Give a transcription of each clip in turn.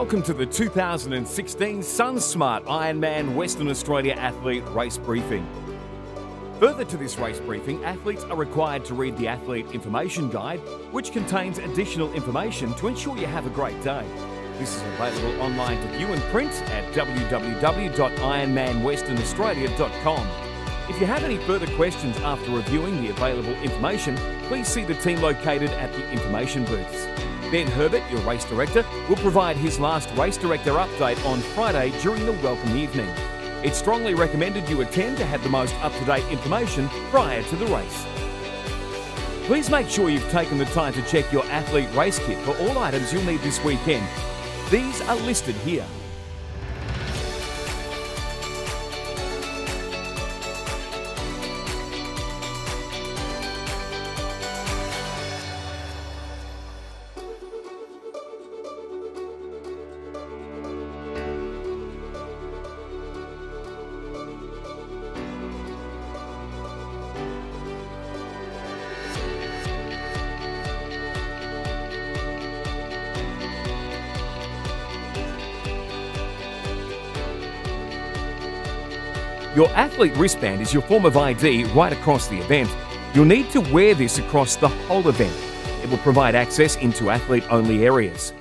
Welcome to the 2016 SunSmart IRONMAN Western Australia Athlete Race Briefing. Further to this race briefing, athletes are required to read the Athlete Information Guide, which contains additional information to ensure you have a great day. This is available online to view and print at www.ironmanwesternaustralia.com. If you have any further questions after reviewing the available information, please see the team located at the information booths. Ben Herbert, your race director, will provide his last race director update on Friday during the welcome evening. It's strongly recommended you attend to have the most up-to-date information prior to the race. Please make sure you've taken the time to check your athlete race kit for all items you'll need this weekend. These are listed here. Your athlete wristband is your form of ID right across the event. You'll need to wear this across the whole event. It will provide access into athlete-only areas.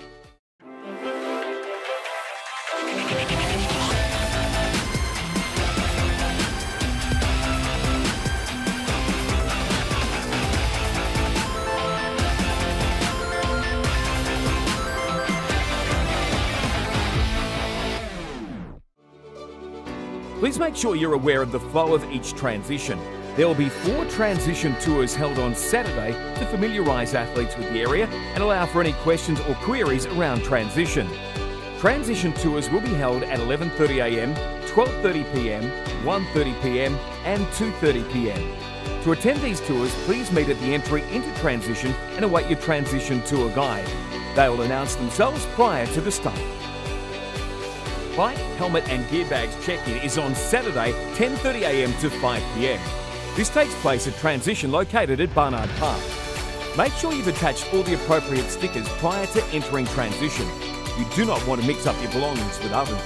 Please make sure you're aware of the flow of each transition. There will be 4 transition tours held on Saturday to familiarise athletes with the area and allow for any questions or queries around transition. Transition tours will be held at 11:30 a.m, 12:30 p.m, 1:30 p.m and 2:30 p.m. To attend these tours, please meet at the entry into transition and await your transition tour guide. They will announce themselves prior to the start. Bike, helmet and gear bags check-in is on Saturday, 10:30 a.m. to 5 p.m. This takes place at Transition located at Barnard Park. Make sure you've attached all the appropriate stickers prior to entering Transition. You do not want to mix up your belongings with others.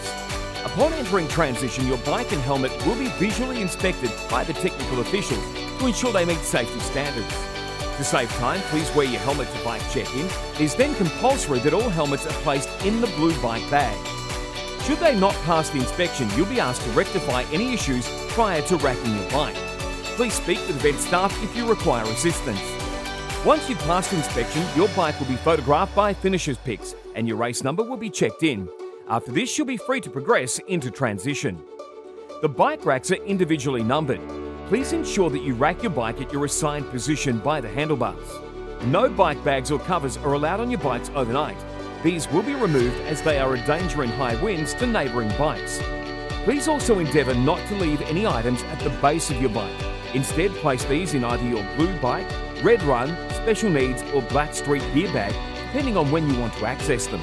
Upon entering Transition, your bike and helmet will be visually inspected by the technical officials to ensure they meet safety standards. To save time, please wear your helmet to bike check-in. It is then compulsory that all helmets are placed in the blue bike bag. Should they not pass the inspection, you'll be asked to rectify any issues prior to racking your bike. Please speak with event staff if you require assistance. Once you've passed inspection, your bike will be photographed by finishers pics and your race number will be checked in. After this, you'll be free to progress into transition. The bike racks are individually numbered. Please ensure that you rack your bike at your assigned position by the handlebars. No bike bags or covers are allowed on your bikes overnight. These will be removed as they are a danger in high winds to neighbouring bikes. Please also endeavour not to leave any items at the base of your bike. Instead, place these in either your blue bike, red run, special needs or black street gear bag, depending on when you want to access them.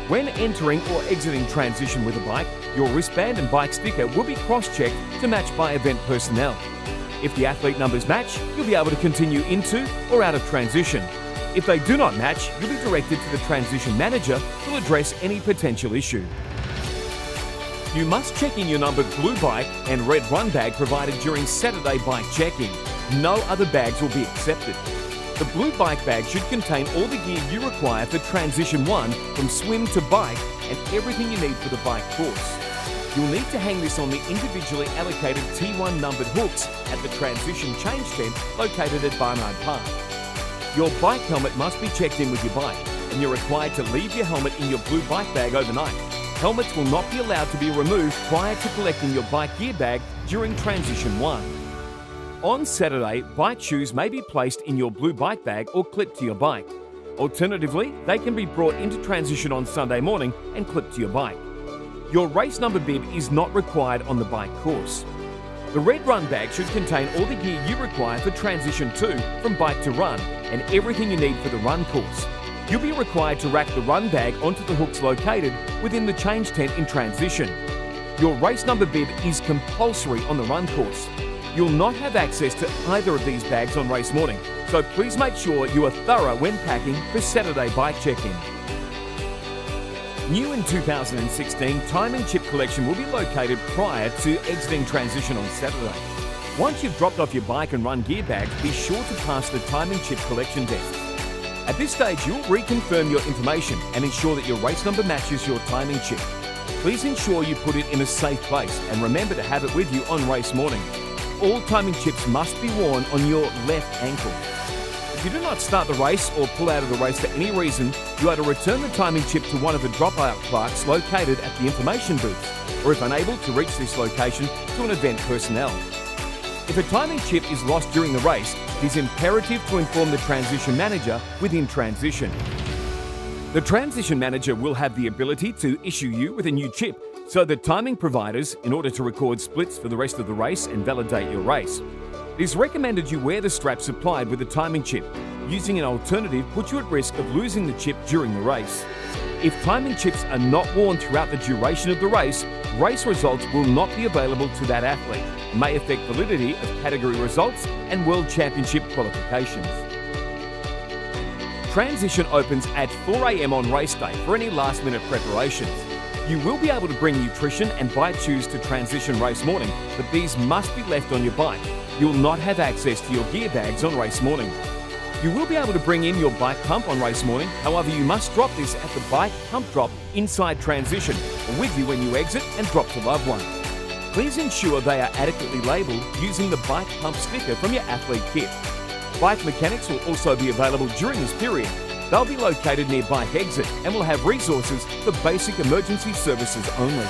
When entering or exiting transition with a bike, your wristband and bike sticker will be cross-checked to match by event personnel. If the athlete numbers match, you'll be able to continue into or out of transition. If they do not match, you'll be directed to the transition manager who will address any potential issue. You must check in your numbered blue bike and red run bag provided during Saturday bike check-in. No other bags will be accepted. The blue bike bag should contain all the gear you require for Transition 1 from swim to bike and everything you need for the bike course. You'll need to hang this on the individually allocated T1 numbered hooks at the Transition change tent located at Barnard Park. Your bike helmet must be checked in with your bike, and you're required to leave your helmet in your blue bike bag overnight. Helmets will not be allowed to be removed prior to collecting your bike gear bag during Transition 1. On Saturday, bike shoes may be placed in your blue bike bag or clipped to your bike. Alternatively, they can be brought into Transition on Sunday morning and clipped to your bike. Your race number bib is not required on the bike course. The red run bag should contain all the gear you require for Transition 2 from bike to run and everything you need for the run course. You'll be required to rack the run bag onto the hooks located within the change tent in Transition. Your race number bib is compulsory on the run course. You'll not have access to either of these bags on race morning, so please make sure you are thorough when packing for Saturday bike check-in. New in 2016, timing chip collection will be located prior to exiting transition on Saturday. Once you've dropped off your bike and run gear bags, be sure to pass the timing chip collection desk. At this stage, you'll reconfirm your information and ensure that your race number matches your timing chip. Please ensure you put it in a safe place and remember to have it with you on race morning. All timing chips must be worn on your left ankle. If you do not start the race or pull out of the race for any reason, you are to return the timing chip to one of the dropout clerks located at the information booth, or if unable to reach this location, to an event personnel. If a timing chip is lost during the race, it is imperative to inform the transition manager within transition. The transition manager will have the ability to issue you with a new chip, so that timing providers, in order to record splits for the rest of the race and validate your race, it is recommended you wear the strap supplied with the timing chip. Using an alternative puts you at risk of losing the chip during the race. If timing chips are not worn throughout the duration of the race results will not be available to that athlete, may affect validity of category results and World Championship qualifications. Transition opens at 4 AM on race day for any last-minute preparations. You will be able to bring nutrition and bike shoes to transition race morning, but these must be left on your bike. You will not have access to your gear bags on race morning. You will be able to bring in your bike pump on race morning, however you must drop this at the bike pump drop inside transition or with you when you exit and drop to loved ones. Please ensure they are adequately labelled using the bike pump sticker from your athlete kit. Bike mechanics will also be available during this period. They'll be located near bike exit and will have resources for basic emergency services only.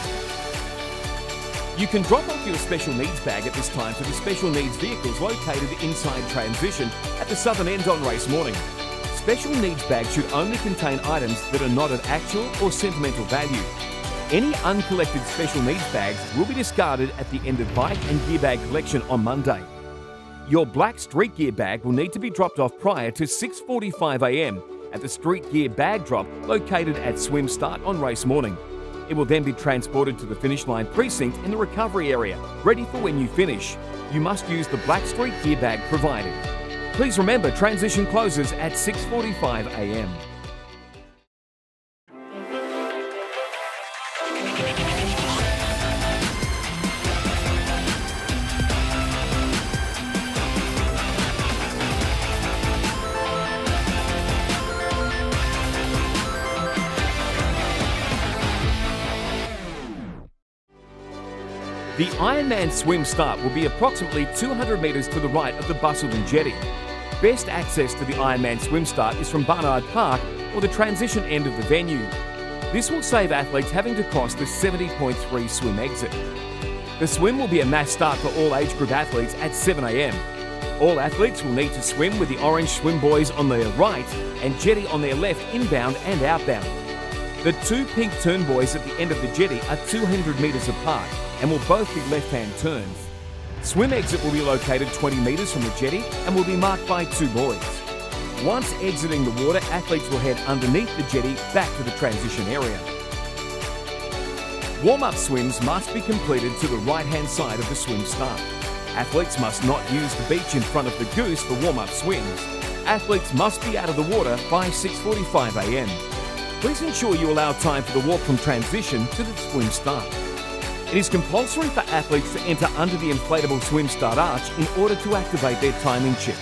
You can drop off your special needs bag at this time to the special needs vehicles located inside transition at the southern end on race morning. Special needs bags should only contain items that are not of actual or sentimental value. Any uncollected special needs bags will be discarded at the end of bike and gear bag collection on Monday. Your black street gear bag will need to be dropped off prior to 6:45 AM at the street gear bag drop located at swim start on race morning. It will then be transported to the finish line precinct in the recovery area, ready for when you finish. You must use the black street gear bag provided. Please remember, transition closes at 6:45 AM. The Ironman swim start will be approximately 200 metres to the right of the Bustleton Jetty. Best access to the Ironman swim start is from Barnard Park or the transition end of the venue. This will save athletes having to cross the 70.3 swim exit. The swim will be a mass start for all age group athletes at 7 AM. All athletes will need to swim with the orange swim buoys on their right and jetty on their left inbound and outbound. The two pink turn buoys at the end of the jetty are 200 metres apart and will both be left-hand turns. Swim exit will be located 20 metres from the jetty and will be marked by two buoys. Once exiting the water, athletes will head underneath the jetty back to the transition area. Warm-up swims must be completed to the right-hand side of the swim start. Athletes must not use the beach in front of the goose for warm-up swims. Athletes must be out of the water by 6:45 AM. Please ensure you allow time for the walk from transition to the swim start. It is compulsory for athletes to enter under the inflatable swim start arch in order to activate their timing chip.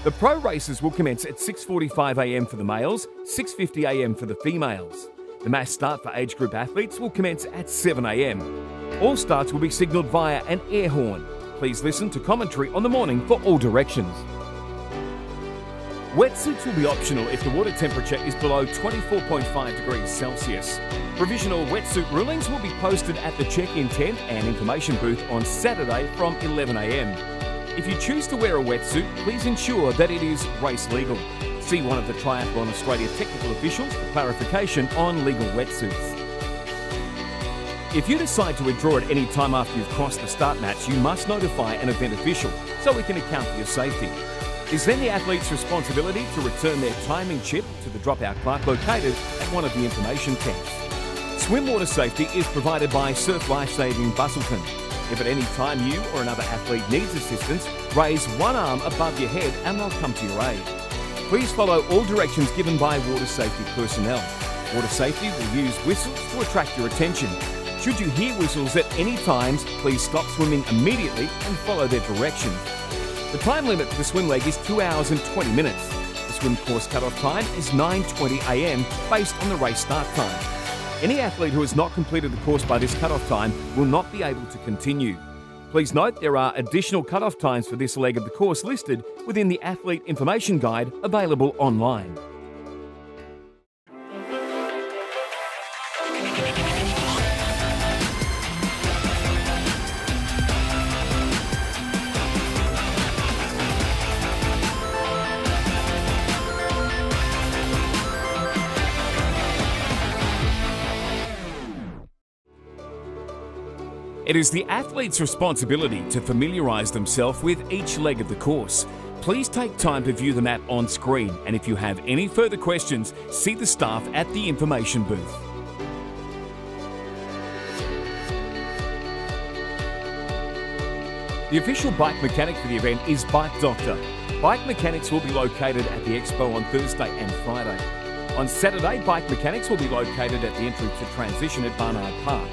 The pro races will commence at 6:45 AM for the males, 6:50 AM for the females. The mass start for age group athletes will commence at 7 AM. All starts will be signalled via an air horn. Please listen to commentary on the morning for all directions. Wetsuits will be optional if the water temperature is below 24.5 degrees Celsius. Provisional wetsuit rulings will be posted at the check-in tent and information booth on Saturday from 11 AM. If you choose to wear a wetsuit, please ensure that it is race legal. See one of the Triathlon Australia technical officials for clarification on legal wetsuits. If you decide to withdraw at any time after you've crossed the start match, you must notify an event official so we can account for your safety. It is then the athlete's responsibility to return their timing chip to the dropout clerk located at one of the information tents. Swim water safety is provided by Surf Lifesaving Bustleton. If at any time you or another athlete needs assistance, raise one arm above your head and they'll come to your aid. Please follow all directions given by water safety personnel. Water safety will use whistles to attract your attention. Should you hear whistles at any times, please stop swimming immediately and follow their directions. The time limit for the swim leg is 2 hours and 20 minutes. The swim course cut-off time is 9:20 a.m. based on the race start time. Any athlete who has not completed the course by this cut-off time will not be able to continue. Please note there are additional cut-off times for this leg of the course listed within the Athlete Information Guide available online. It is the athlete's responsibility to familiarise themselves with each leg of the course. Please take time to view the map on screen, and if you have any further questions, see the staff at the information booth. The official bike mechanic for the event is Bike Doctor. Bike mechanics will be located at the expo on Thursday and Friday. On Saturday, bike mechanics will be located at the entry to transition at Barnard Park.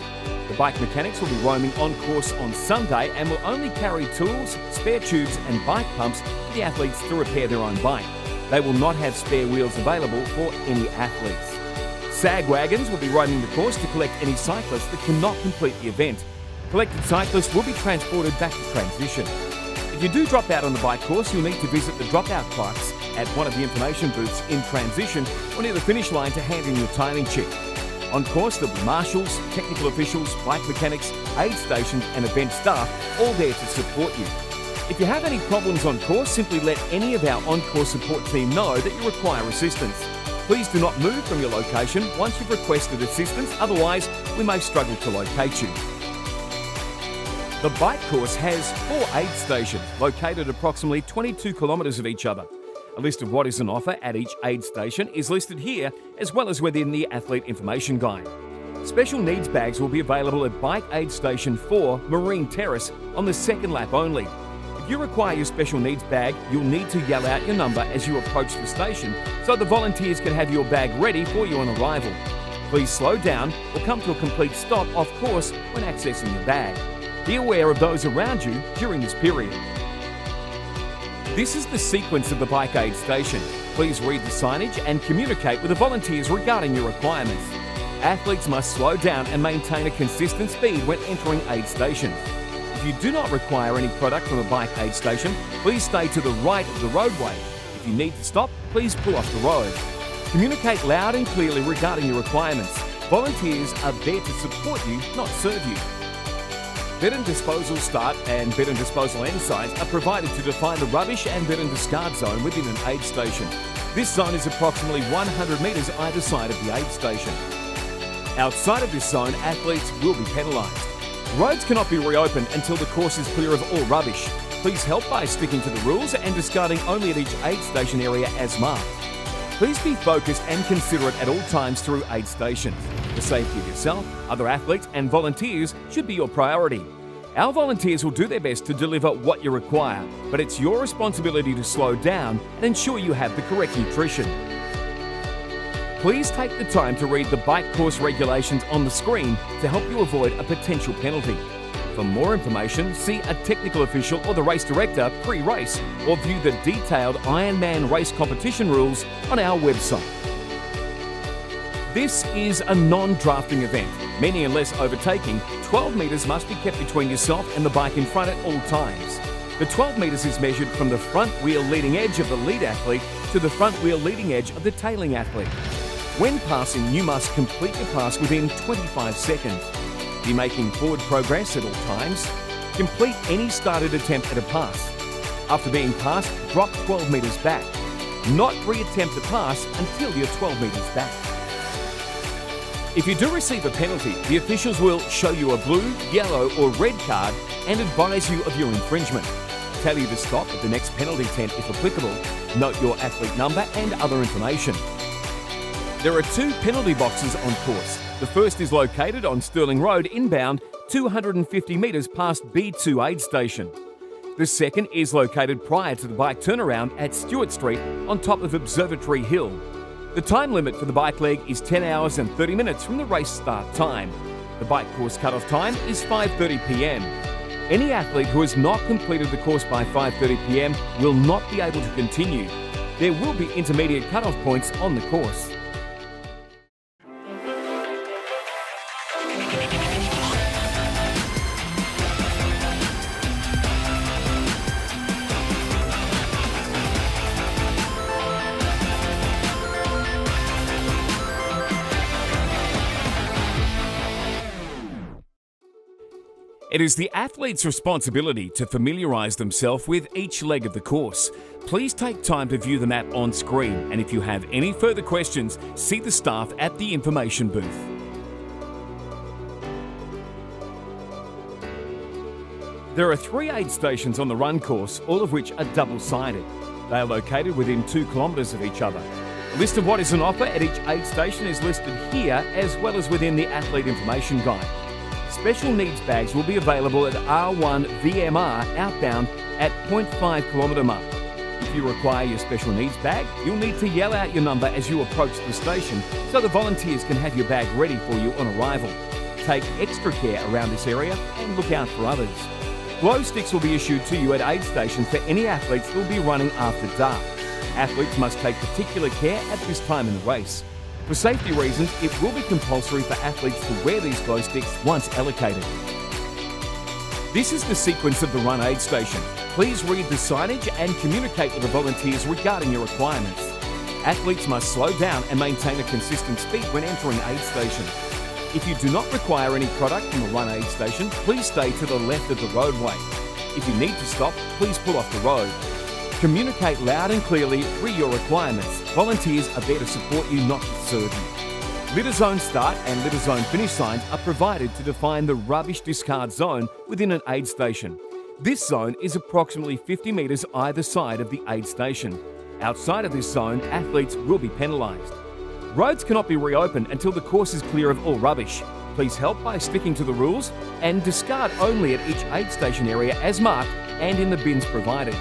The bike mechanics will be roaming on course on Sunday and will only carry tools, spare tubes and bike pumps for the athletes to repair their own bike. They will not have spare wheels available for any athletes. SAG wagons will be roaming the course to collect any cyclists that cannot complete the event. Collected cyclists will be transported back to transition. If you do drop out on the bike course, you'll need to visit the dropout clerks at one of the information booths in transition or near the finish line to hand in your timing chip. On course, there'll be marshals, technical officials, bike mechanics, aid stations and event staff all there to support you. If you have any problems on course, simply let any of our on-course support team know that you require assistance. Please do not move from your location once you've requested assistance, otherwise we may struggle to locate you. The bike course has 4 aid stations located approximately 22 kilometres of each other. A list of what is on offer at each aid station is listed here, as well as within the Athlete Information Guide. Special needs bags will be available at Bike Aid Station 4, Marine Terrace, on the second lap only. If you require your special needs bag, you'll need to yell out your number as you approach the station so the volunteers can have your bag ready for you on arrival. Please slow down or come to a complete stop off course when accessing your bag. Be aware of those around you during this period. This is the sequence of the Bike Aid Station. Please read the signage and communicate with the volunteers regarding your requirements. Athletes must slow down and maintain a consistent speed when entering aid stations. If you do not require any product from a Bike Aid Station, please stay to the right of the roadway. If you need to stop, please pull off the road. Communicate loud and clearly regarding your requirements. Volunteers are there to support you, not serve you. Bed and disposal start and bed and disposal end signs are provided to define the rubbish and bed and discard zone within an aid station. This zone is approximately 100 metres either side of the aid station. Outside of this zone, athletes will be penalised. Roads cannot be reopened until the course is clear of all rubbish. Please help by sticking to the rules and discarding only at each aid station area as marked. Please be focused and considerate at all times through aid stations. The safety of yourself, other athletes and volunteers should be your priority. Our volunteers will do their best to deliver what you require, but it's your responsibility to slow down and ensure you have the correct nutrition. Please take the time to read the bike course regulations on the screen to help you avoid a potential penalty. For more information, see a technical official or the race director pre-race, or view the detailed Ironman race competition rules on our website. This is a non-drafting event, meaning unless overtaking, 12 metres must be kept between yourself and the bike in front at all times. The 12 metres is measured from the front wheel leading edge of the lead athlete to the front wheel leading edge of the tailing athlete. When passing, you must complete your pass within 25 seconds. Be making forward progress at all times. Complete any started attempt at a pass. After being passed, drop 12 metres back. Not re-attempt the pass until you're 12 metres back. If you do receive a penalty, the officials will show you a blue, yellow or red card and advise you of your infringement. Tell you to stop at the next penalty tent if applicable. Note your athlete number and other information. There are 2 penalty boxes on course. The first is located on Stirling Road inbound, 250 metres past B2 aid station. The second is located prior to the bike turnaround at Stewart Street on top of Observatory Hill. The time limit for the bike leg is 10 hours and 30 minutes from the race start time. The bike course cut-off time is 5:30 p.m. Any athlete who has not completed the course by 5:30 p.m. will not be able to continue. There will be intermediate cut-off points on the course. It is the athlete's responsibility to familiarise themselves with each leg of the course. Please take time to view the map on screen, and if you have any further questions, see the staff at the information booth. There are 3 aid stations on the run course, all of which are double-sided. They are located within 2 kilometres of each other. A list of what is on offer at each aid station is listed here, as well as within the Athlete Information Guide. Special needs bags will be available at R1 VMR outbound at 0.5 kilometre mark. If you require your special needs bag, you'll need to yell out your number as you approach the station so the volunteers can have your bag ready for you on arrival. Take extra care around this area and look out for others. Glow sticks will be issued to you at aid stations for any athletes that will be running after dark. Athletes must take particular care at this time in the race. For safety reasons, it will be compulsory for athletes to wear these glow sticks once allocated. This is the sequence of the run aid station. Please read the signage and communicate with the volunteers regarding your requirements. Athletes must slow down and maintain a consistent speed when entering aid station. If you do not require any product from the run aid station, please stay to the left of the roadway. If you need to stop, please pull off the road. Communicate loud and clearly through your requirements. Volunteers are there to support you, not to serve you. Litter zone start and litter zone finish signs are provided to define the rubbish discard zone within an aid station. This zone is approximately 50 metres either side of the aid station. Outside of this zone, athletes will be penalised. Roads cannot be reopened until the course is clear of all rubbish. Please help by sticking to the rules and discard only at each aid station area as marked and in the bins provided.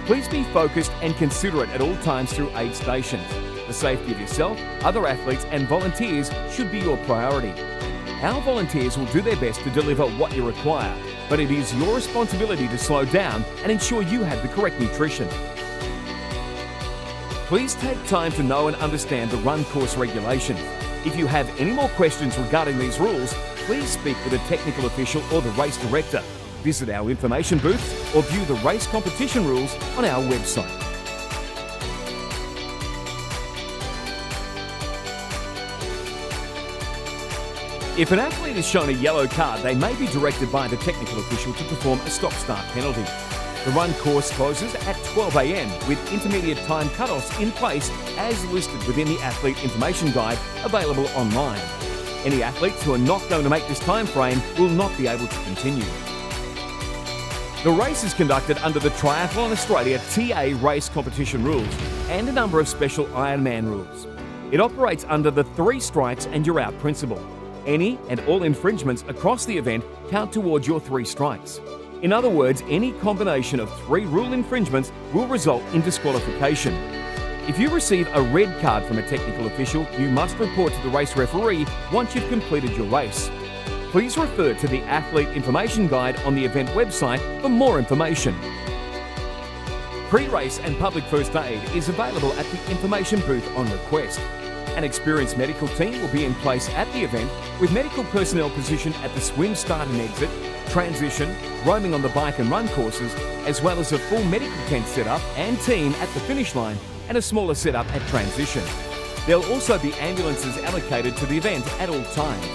Please be focused and considerate at all times through aid stations. The safety of yourself, other athletes and volunteers should be your priority. Our volunteers will do their best to deliver what you require, but it is your responsibility to slow down and ensure you have the correct nutrition. Please take time to know and understand the run course regulations. If you have any more questions regarding these rules, please speak with a technical official or the race director. Visit our information booths or view the race competition rules on our website. If an athlete is shown a yellow card, they may be directed by the technical official to perform a stop-start penalty. The run course closes at 12 a.m. with intermediate time cut-offs in place as listed within the Athlete Information Guide available online. Any athletes who are not going to make this time frame will not be able to continue. The race is conducted under the Triathlon Australia TA race competition rules and a number of special Ironman rules. It operates under the 3 strikes and you're out principle. Any and all infringements across the event count towards your 3 strikes. In other words, any combination of 3 rule infringements will result in disqualification. If you receive a red card from a technical official, you must report to the race referee once you've completed your race. Please refer to the Athlete Information Guide on the event website for more information. Pre-race and public first aid is available at the information booth on request. An experienced medical team will be in place at the event with medical personnel positioned at the swim start and exit, transition, roaming on the bike and run courses, as well as a full medical tent setup and team at the finish line and a smaller setup at transition. There'll also be ambulances allocated to the event at all times.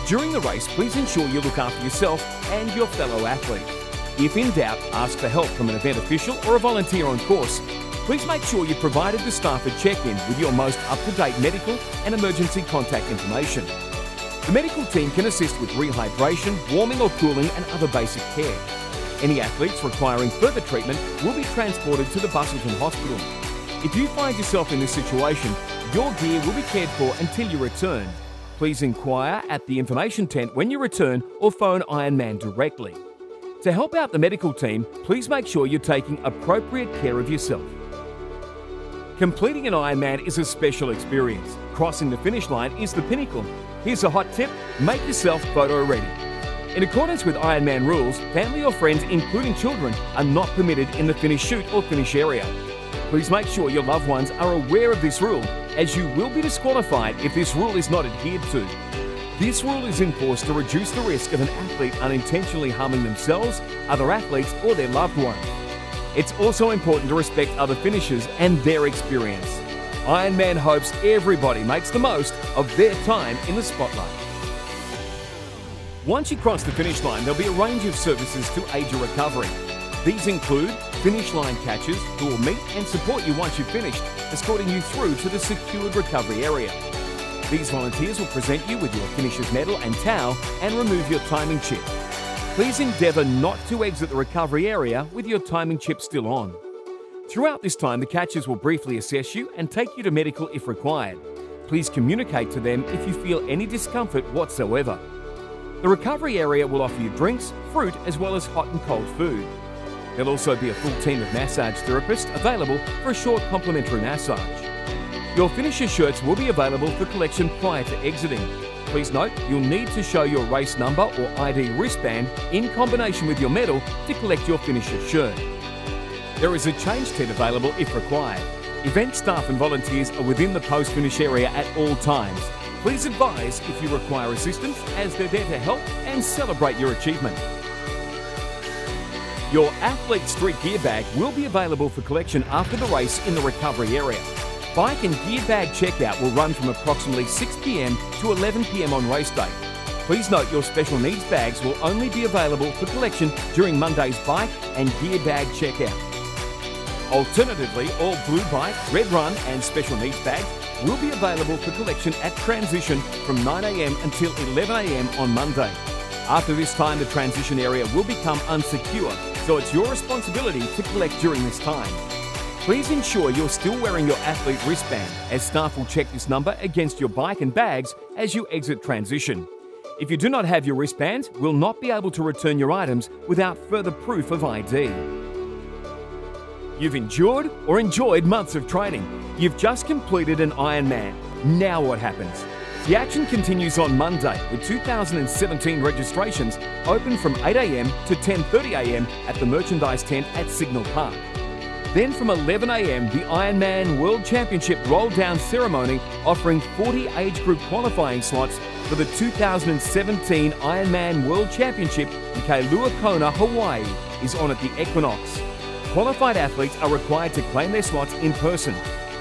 During the race, please ensure you look after yourself and your fellow athlete. If in doubt, ask for help from an event official or a volunteer on course. Please make sure you provided the staff a check-in with your most up-to-date medical and emergency contact information. The medical team can assist with rehydration, warming or cooling and other basic care. Any athletes requiring further treatment will be transported to the Busselton Hospital. If you find yourself in this situation, your gear will be cared for until you return. Please inquire at the information tent when you return or phone Ironman directly. To help out the medical team, please make sure you're taking appropriate care of yourself. Completing an Ironman is a special experience. Crossing the finish line is the pinnacle. Here's a hot tip: make yourself photo ready. In accordance with Ironman rules, family or friends, including children, are not permitted in the finish chute or finish area. Please make sure your loved ones are aware of this rule, as you will be disqualified if this rule is not adhered to. This rule is enforced to reduce the risk of an athlete unintentionally harming themselves, other athletes, or their loved ones. It's also important to respect other finishers and their experience. Ironman hopes everybody makes the most of their time in the spotlight. Once you cross the finish line, there'll be a range of services to aid your recovery. These include finish line catchers who will meet and support you once you've finished, escorting you through to the secured recovery area. These volunteers will present you with your finisher's medal and towel and remove your timing chip. Please endeavour not to exit the recovery area with your timing chip still on. Throughout this time, the catchers will briefly assess you and take you to medical if required. Please communicate to them if you feel any discomfort whatsoever. The recovery area will offer you drinks, fruit, as well as hot and cold food. There'll also be a full team of massage therapists available for a short complimentary massage. Your finisher shirts will be available for collection prior to exiting. Please note, you'll need to show your race number or ID wristband in combination with your medal to collect your finisher shirt. There is a change tent available if required. Event staff and volunteers are within the post-finish area at all times. Please advise if you require assistance, as they're there to help and celebrate your achievement. Your athlete street gear bag will be available for collection after the race in the recovery area. Bike and gear bag checkout will run from approximately 6 p.m. to 11 p.m. on race day. Please note your special needs bags will only be available for collection during Monday's bike and gear bag checkout. Alternatively, all blue bike, red run and special needs bags will be available for collection at transition from 9 a.m. until 11 a.m. on Monday. After this time, the transition area will become unsecure, so it's your responsibility to collect during this time. Please ensure you're still wearing your athlete wristband, as staff will check this number against your bike and bags as you exit transition. If you do not have your wristband, we'll not be able to return your items without further proof of ID. You've endured or enjoyed months of training. You've just completed an Ironman. Now what happens? The action continues on Monday, with 2017 registrations open from 8 a.m. to 10:30 a.m. at the merchandise tent at Signal Park. Then from 11 a.m, the Ironman World Championship roll-down ceremony offering 40 age group qualifying slots for the 2017 Ironman World Championship in Kailua Kona, Hawaii is on at the Equinox. Qualified athletes are required to claim their slots in person.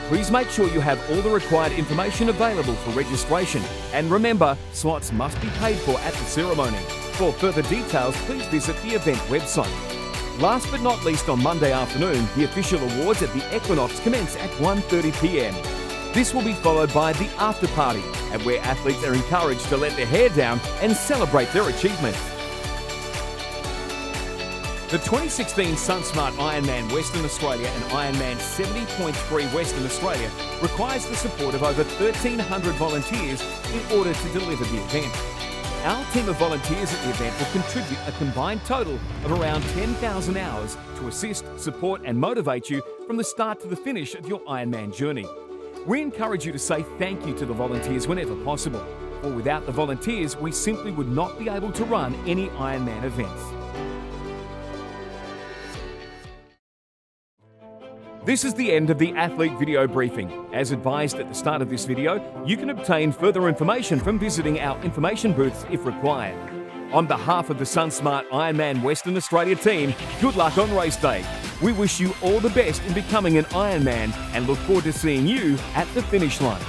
Please make sure you have all the required information available for registration. And remember, slots must be paid for at the ceremony. For further details, please visit the event website. Last but not least, on Monday afternoon, the official awards at the Equinox commence at 1:30 p.m. This will be followed by the after party, at where athletes are encouraged to let their hair down and celebrate their achievements. The 2016 SunSmart Ironman Western Australia and Ironman 70.3 Western Australia requires the support of over 1,300 volunteers in order to deliver the event. Our team of volunteers at the event will contribute a combined total of around 10,000 hours to assist, support and motivate you from the start to the finish of your Ironman journey. We encourage you to say thank you to the volunteers whenever possible, for without the volunteers we simply would not be able to run any Ironman events. This is the end of the athlete video briefing. As advised at the start of this video, you can obtain further information from visiting our information booths if required. On behalf of the SunSmart Ironman Western Australia team, good luck on race day. We wish you all the best in becoming an Ironman and look forward to seeing you at the finish line.